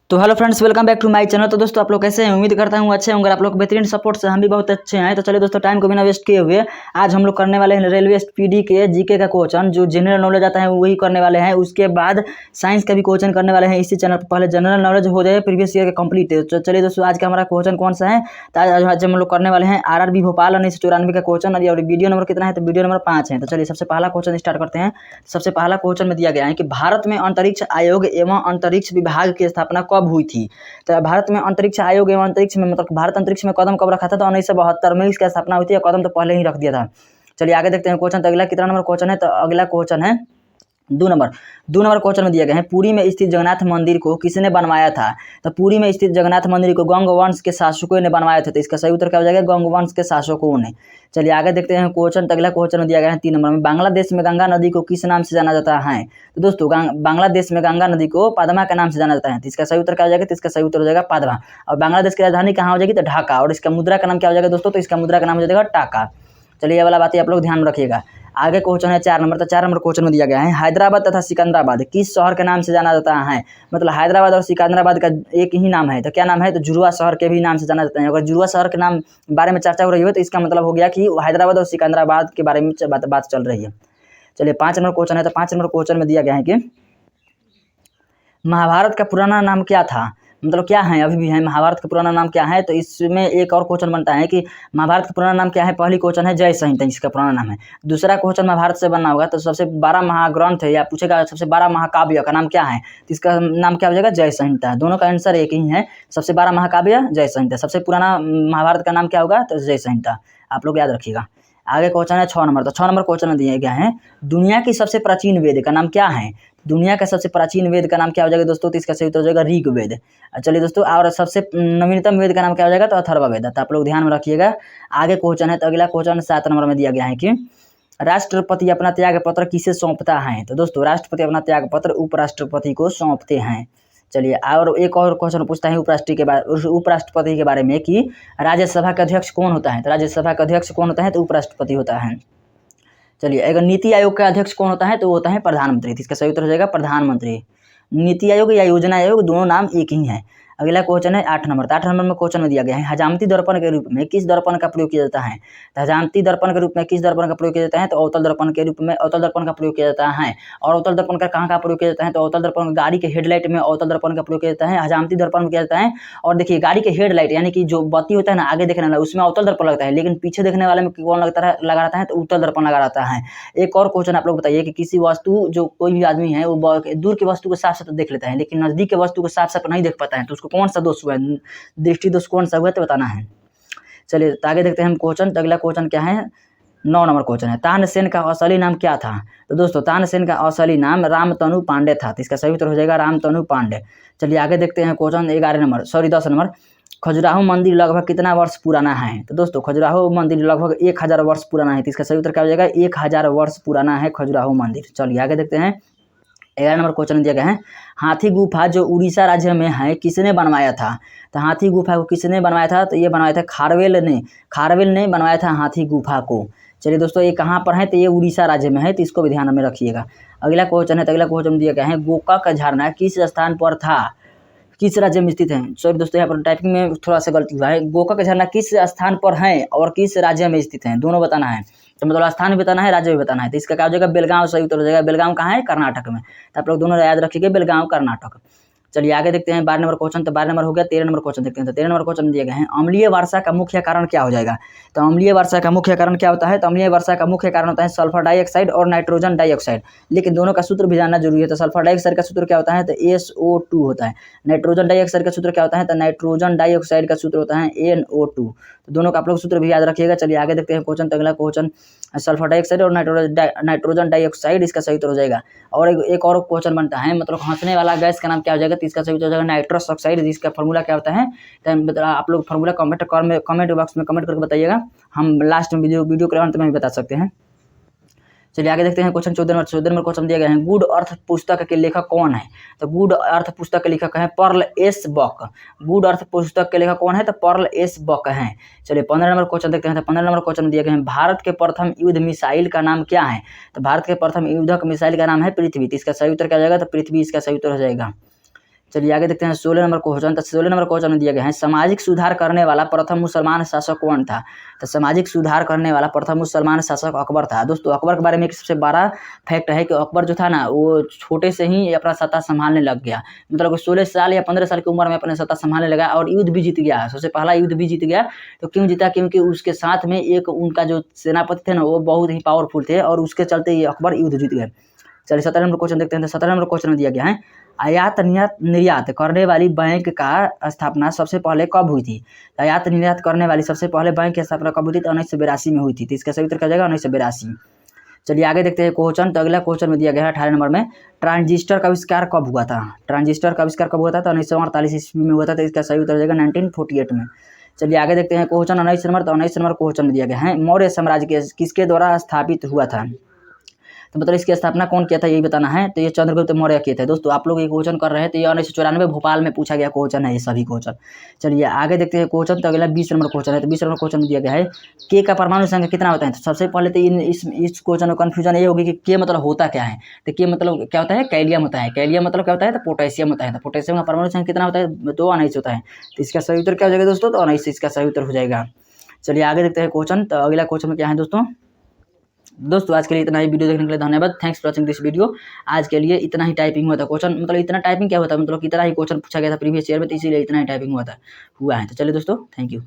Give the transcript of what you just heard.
तो hello friends, welcome back to my channel. तो दोस्तों आप लोग कैसे हैं? उम्मीद करता हूँ अच्छे होंगे। आप लोग बेहतरीन सपोर्ट से हम भी बहुत अच्छे हैं। तो चलिए दोस्तों, टाइम को बिना वेस्ट किए हुए आज हम लोग करने वाले हैं रेलवे पीडी के जीके का क्वेश्चन। जो जनरल नॉलेज आता है वही करने वाले हैं, उसके बाद साइंस का भी क्वेश्चन करने वाले हैं इसी चैनल पर। पहले जनरल नॉलेज हो जाए प्रीवियस ईयर का कंप्लीट। तो चलिए दोस्तों, आज का हमारा क्वेश्चन कौन सा है? तो आज हम लोग करने वाले हैं RRB भोपाल 1994 का क्वेश्चन। और वीडियो नंबर कितना है? तो वीडियो नंबर 5 है। तो चलिए सबसे पहला क्वेश्चन स्टार्ट करते हैं। सबसे पहला क्वेश्चन में दिया गया है कि भारत में अंतरिक्ष आयोग एवं अंतरिक्ष विभाग की स्थापना कब हुई थी? तो भारत में अंतरिक्ष आयोग एवं अंतरिक्ष में मतलब भारत अंतरिक्ष में कदम कब रखा था? तो 1972 में इसकी स्थापना हुई थी। कदम तो पहले ही रख दिया था। चलिए आगे देखते हैं क्वेश्चन। तो अगला कितना नंबर क्वेश्चन है? तो अगला क्वेश्चन है 2 नंबर क्वेश्चन में दिया गया है, पुरी में स्थित जगन्नाथ मंदिर को किसने बनवाया था? तो पुरी में स्थित जगन्नाथ मंदिर को गंग वंश के शासकों ने बनवाया था। तो इसका सही उत्तर क्या हो जाएगा? गंग वंश के शासकों ने। चलिए आगे देखते हैं क्वेश्चन। तो अगला क्वेश्चन में दिया गया है 3 नंबर में, बांग्लादेश में गंगा नदी को किस नाम से जाना जाता है? तो दोस्तों बांग्लादेश में गंगा नदी को पद्मा के नाम से जाना जाता है। तो इसका सही उत्तर क्या हो जाएगा? तो इसका सही उत्तर हो जाएगा पद्मा। और बांग्लादेश की राजधानी कहाँ हो जाएगी? तो ढाका। और इसका मुद्रा का नाम क्या हो जाएगा दोस्तों? तो इसका मुद्रा का नाम हो जाएगा टाका। चलिए ये वाला बात आप लोग ध्यान में रखिएगा। आगे क्वेश्चन है 4 नंबर। तो 4 नंबर क्वेश्चन में दिया गया है, हैदराबाद तथा सिकंदराबाद किस शहर के नाम से जाना जाता है? मतलब हैदराबाद और सिकंदराबाद का एक ही नाम है। तो क्या नाम है? तो जुड़वा शहर के भी नाम से जाना जाता है। अगर जुड़वा शहर के नाम बारे में चर्चा हो रही हो तो इसका मतलब हो गया कि हैदराबाद और सिकंदराबाद के बारे में बात चल रही है। चलिए 5 नंबर क्वेश्चन है। तो 5 नंबर क्वेश्चन में दिया गया है कि महाभारत का पुराना नाम क्या था? मतलब क्या है, अभी भी है, महाभारत का पुराना नाम क्या है? तो इसमें एक और क्वेश्चन बनता है कि महाभारत का पुराना नाम क्या है? पहली क्वेश्चन है जय संहिता, इसका पुराना नाम है। दूसरा क्वेश्चन महाभारत से बनना होगा तो सबसे 12 महाग्रंथ है या पूछेगा सबसे 12 महाकाव्य का नाम क्या है? तो इसका नाम क्या हो जाएगा? जय संहिता। दोनों का आंसर एक ही है, सबसे 12 महाकाव्य जय संहिता। सबसे पुराना महाभारत का नाम क्या होगा? तो जय संहिता। आप लोग याद रखिएगा। आगे क्वेश्चन है 6 नंबर। तो 6 नंबर क्वेश्चन में दिया गया है, दुनिया की सबसे प्राचीन वेद का नाम क्या है? दुनिया का सबसे प्राचीन वेद का नाम क्या हो जाएगा दोस्तों? तो इसका सही उत्तर हो जाएगा ऋग्वेद। चलिए दोस्तों, और सबसे नवीनतम वेद का नाम क्या हो जाएगा? तो अथर्ववेद। तो आप लोग ध्यान में रखिएगा। आगे क्वेश्चन है। तो अगला क्वेश्चन 7 नंबर में दिया गया है कि राष्ट्रपति अपना त्याग पत्र किसे सौंपता है? तो दोस्तों राष्ट्रपति अपना त्याग पत्र उपराष्ट्रपति को सौंपते हैं। चलिए और एक और क्वेश्चन पूछता है उपराष्ट्रपति के बारे में कि राज्यसभा का अध्यक्ष कौन होता है? तो राज्यसभा का अध्यक्ष कौन होता है? तो उपराष्ट्रपति होता है। चलिए अगर नीति आयोग का अध्यक्ष कौन होता है? तो वो होता है प्रधानमंत्री। तो इसका सही उत्तर हो जाएगा प्रधानमंत्री। नीति आयोग या योजना आयोग दोनों नाम एक ही हैं। अगला क्वेश्चन है 8 नंबर। तो 8 नंबर में क्वेश्चन में दिया गया है, हजामती दर्पण के रूप में किस दर्पण का प्रयोग किया जाता है? तो हजामती दर्पण के रूप में किस दर्पण का प्रयोग किया जाता है? तो अवतल दर्पण के रूप में अवतल दर्पण का प्रयोग किया जाता है। और अवतल दर्पण का कहाँ का प्रयोग किया जाता है? तो अवतल दर्पण गाड़ी के हेडलाइट में अवतल दर्पण का प्रयोग किया जाता है, हजामती दर्पण में किया जाता है। और देखिए गाड़ी के हेडलाइट यानी कि जो बत्ती होता है ना आगे देखने वाला, उसमें अवतल दर्पण लगता है, लेकिन पीछे देखने वाले में कौन लगा रहता है? तो उत्तल दर्पण लगा रहता है। एक और क्वेश्चन आप लोग बताइए कि किसी वस्तु, जो कोई भी आदमी है वो दूर की वस्तु को साफ साफ देख लेता है लेकिन नजदीक के वस्तु को साफ साफ नहीं देख पाता है, तो उसको कौन सा दोष हुआ है? दृष्टि दोष कौन सा हुआ तो बताना है। चलिए तो आगे देखते हैं हम क्वेश्चन। तो अगला क्वेश्चन क्या है? 9 नंबर क्वेश्चन है, तानसेन का असली नाम क्या था? तो दोस्तों तानसेन का असली नाम रामतनु पांडे था। तो इसका सही उत्तर हो जाएगा रामतनु पांडे। चलिए आगे देखते हैं क्वेश्चन 10 नंबर, खजुराहो मंदिर लगभग कितना वर्ष पुराना है? तो दोस्तों खजुराहो मंदिर लगभग 1000 वर्ष पुराना है। तो इसका सही उत्तर क्या हो जाएगा? 1000 वर्ष पुराना है खजुराहो मंदिर। चलिए आगे देखते हैं 11 नंबर क्वेश्चन दिया गया है, हाथी गुफा जो उड़ीसा राज्य में है किसने बनवाया था? तो हाथी गुफा को किसने बनवाया था? तो ये बनवाया था खारवेल ने बनवाया था हाथी गुफा को। चलिए दोस्तों ये कहाँ पर है? तो ये उड़ीसा राज्य में है, तो इसको भी ध्यान में रखिएगा। अगला क्वेश्चन है। तो अगला क्वेश्चन दिया गया है, गोका का झरना किस स्थान पर था? किस राज्य में स्थित है? सॉरी दोस्तों यहाँ पर टाइपिंग में थोड़ा सा गलती हुआ है। गोका का झरना किस स्थान पर है और किस राज्य में स्थित है? दोनों बताना है। तो मतलब स्थान भी बताना है, राज्य भी बताना है। तो इसका क्या हो जाएगा? बेलगांव सही उत्तर हो जाएगा। बेलगांव कहाँ है? कर्नाटक में। तो आप लोग दोनों याद रखिएगा, बेलगांव कर्नाटक। चलिए आगे देखते हैं 12 नंबर क्वेश्चन। तो 12 नंबर हो गया। 13 नंबर क्वेश्चन देखते हैं। तो 13 नंबर क्वेश्चन दिए गए हैं, अम्लीय वर्षा का मुख्य कारण क्या हो जाएगा? तो अम्लीय वर्षा का मुख्य कारण क्या होता है? तो अम्लीय वर्षा का मुख्य कारण होता है सल्फर डाइऑक्साइड और नाइट्रोजन डाइऑक्साइड, लेकिन दोनों का सूत्र भी जानना जरूरी है। तो सल्फर डाइऑक्साइड का सूत्र क्या होता है? तो SO2 होता है। नाइट्रोजन डाइऑक्साइड का सूत्र क्या होता है? तो नाइट्रोजन डाइऑक्साइड का सूत्र होता है NO2। तो दोनों का आप लोग सूत्र भी याद रखिएगा। चलिए आगे देखते हैं क्वेश्चन। तो अगला क्वेश्चन सल्फर डाइऑक्साइड और नाइट्रोजन डाइऑक्साइड, इसका सही उत्तर हो जाएगा। और एक और क्वेश्चन बनता है, मतलब हंसने वाला गैस का नाम क्या हो जाएगा? तो इसका सही उत्तर हो जाएगा नाइट्रस ऑक्साइड, जिसका फॉर्मूला क्या होता है? तो आप लोग फॉर्मूला कमेंट बॉक्स में कमेंट करके बताइएगा, हम लास्ट में वीडियो के अंत में भी बता सकते हैं। चलिए आगे देखते हैं क्वेश्चन 14 नंबर क्वेश्चन दिया गया है, गुड अर्थ पुस्तक के लेखक कौन है? तो गुड अर्थ पुस्तक के लेखक है पर्ल एस बक। गुड अर्थ पुस्तक के लेखक कौन है? तो पर्ल एस बक है। चलिए 15 नंबर क्वेश्चन देखते हैं। तो 15 नंबर क्वेश्चन दिया गया है, भारत के प्रथम युद्ध मिसाइल का नाम क्या है? तो भारत के प्रथम युद्धक मिसाइल का नाम है पृथ्वी। तो इसका सही उत्तर क्या हो जाएगा? तो पृथ्वी इसका सही उत्तर हो जाएगा। चलिए आगे देखते हैं 16 नंबर क्वेश्चन। तो 16 नंबर क्वेश्चन में दिया गया है सामाजिक सुधार करने वाला प्रथम मुसलमान शासक कौन था। तो सामाजिक सुधार करने वाला प्रथम मुसलमान शासक अकबर था। दोस्तों अकबर के बारे में एक सबसे बड़ा फैक्ट है कि अकबर जो था ना वो छोटे से ही अपना सत्ता संभालने लग गया, मतलब 16 साल या 15 साल की उम्र में अपने सत्ता संभालने लगा और युद्ध भी जीत गया। सबसे पहला युद्ध भी जीत गया। तो क्यों जीता, क्योंकि उसके साथ में एक उनका जो सेनापति थे ना वो बहुत ही पावरफुल थे और उसके चलते ये अकबर युद्ध जीत गए। चलिए 17 नंबर क्वेश्चन देखते हैं। 17 नंबर क्वेश्चन में दिया गया है आयात निर्यात करने वाली बैंक का स्थापना सबसे पहले कब हुई थी। आयात निर्यात करने वाली सबसे पहले बैंक की स्थापना कब हुई थी, तो 1982 में हुई थी। तो इसका सही उत्तर क्या जाएगा 1982। चलिए आगे देखते हैं क्वेश्चन। तो अगला क्वेश्चन में दिया गया है 18 नंबर में ट्रांजिस्टर का आविष्कार कब हुआ था। ट्रांजिस्टर का आविष्कार कब हुआ था, तो 1948 ईस्वी में हुआ था। तो इसका सही उत्तर जाएगा 1948 में। चलिए आगे देखते हैं क्वेश्चन 19 नंबर। तो 19 नंबर क्वेश्चन में दिया गया है मौर्य साम्राज्य किसके द्वारा स्थापित हुआ था। तो मतलब इसकी स्थापना कौन किया था यही बताना है। तो ये चंद्रगुप्त मौर्य किए थे। दोस्तों आप लोग ये क्वेश्चन कर रहे हैं तो ये 1994 भोपाल में पूछा गया क्वेश्चन है ये सभी क्वेश्चन। चलिए आगे देखते हैं क्वेश्चन। तो अगला 20 नंबर क्वेश्चन है। तो 20 नंबर क्वेश्चन में दिया गया है के का परमाणु संख्या कितना होता है। तो सबसे पहले तो इस क्वेश्चन में कन्फ्यूजन ये होगी कि के मतलब होता क्या है। तो के मतलब क्या होता है, कैलियम होता है। कैलियम मतलब क्या होता है, तो पोटेशियम होता है। तो पोटेशियम का परमाणु संख्या कितना होता है, तो 19 होता है। तो इसका सही उत्तर क्या हो जाएगा दोस्तों, तो 19 इसका सही उत्तर हो जाएगा। चलिए आगे देखते हैं क्वेश्चन। तो अगला क्वेश्चन में क्या है दोस्तों आज के लिए इतना ही। वीडियो देखने के लिए धन्यवाद। Thanks for watching this video. आज के लिए इतना ही टाइपिंग हुआ था क्वेश्चन, मतलब इतना टाइपिंग क्या होता है, मतलब इतना ही क्वेश्चन पूछा गया था प्रीवियस ईयर में, तो इसीलिए इतना ही टाइपिंग हुआ है। तो चलिए दोस्तों थैंक यू।